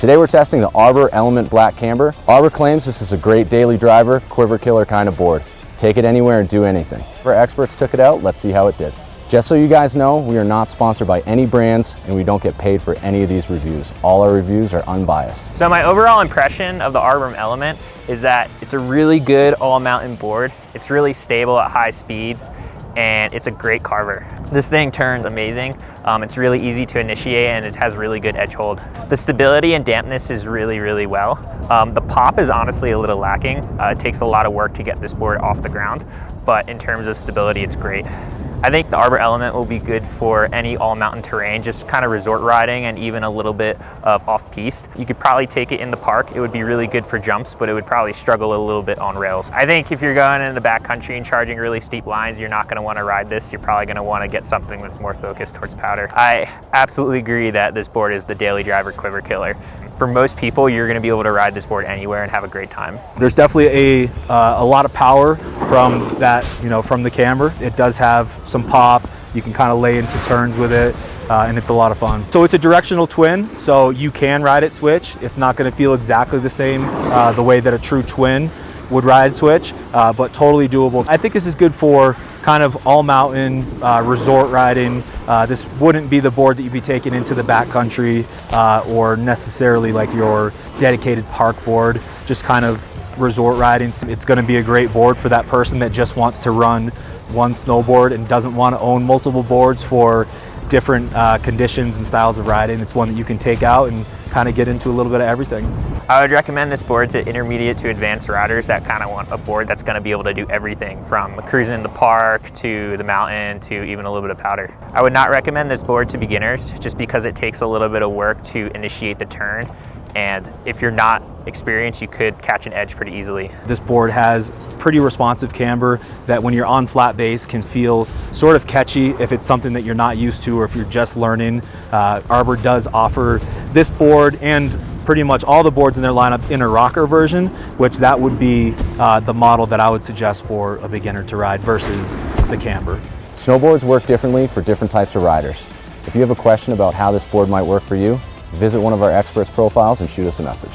Today we're testing the Arbor Element Black Camber. Arbor claims this is a great daily driver, quiver killer kind of board. Take it anywhere and do anything. Our experts took it out, let's see how it did. Just so you guys know, we are not sponsored by any brands and we don't get paid for any of these reviews. All our reviews are unbiased. So my overall impression of the Arbor Element is that it's a really good all-mountain board. It's really stable at high speeds and it's a great carver. This thing turns amazing. It's really easy to initiate and it has really good edge hold. The stability and dampness is really well. The pop is honestly a little lacking. It takes a lot of work to get this board off the ground, but in terms of stability, it's great. I think the Arbor Element will be good for any all-mountain terrain, just kind of resort riding and even a little bit of off-piste. You could probably take it in the park. It would be really good for jumps, but it would probably struggle a little bit on rails. I think if you're going in the backcountry and charging really steep lines, you're not going to want to ride this. You're probably going to want to get something that's more focused towards powder. I absolutely agree that this board is the daily driver quiver killer. For most people, you're going to be able to ride this board anywhere and have a great time. There's definitely a lot of power from that, from the camber. It does have some pop. You can kind of lay into turns with it, and it's a lot of fun. So it's a directional twin, so you can ride it switch. It's not going to feel exactly the same the way that a true twin would ride switch, but totally doable. I think this is good for kind of all mountain resort riding. This wouldn't be the board that you'd be taking into the backcountry or necessarily like your dedicated park board, just kind of resort riding. It's going to be a great board for that person that just wants to run one snowboard and doesn't want to own multiple boards for different conditions and styles of riding. It's one that you can take out and kind of get into a little bit of everything. I would recommend this board to intermediate to advanced riders that kind of want a board that's going to be able to do everything from cruising in the park to the mountain to even a little bit of powder. I would not recommend this board to beginners just because it takes a little bit of work to initiate the turn, and if you're not experienced, you could catch an edge pretty easily. This board has pretty responsive camber that when you're on flat base can feel sort of catchy if it's something that you're not used to or if you're just learning. Arbor does offer this board and pretty much all the boards in their lineup in a rocker version, which that would be the model that I would suggest for a beginner to ride versus the camber. Snowboards work differently for different types of riders. If you have a question about how this board might work for you, visit one of our experts' profiles and shoot us a message.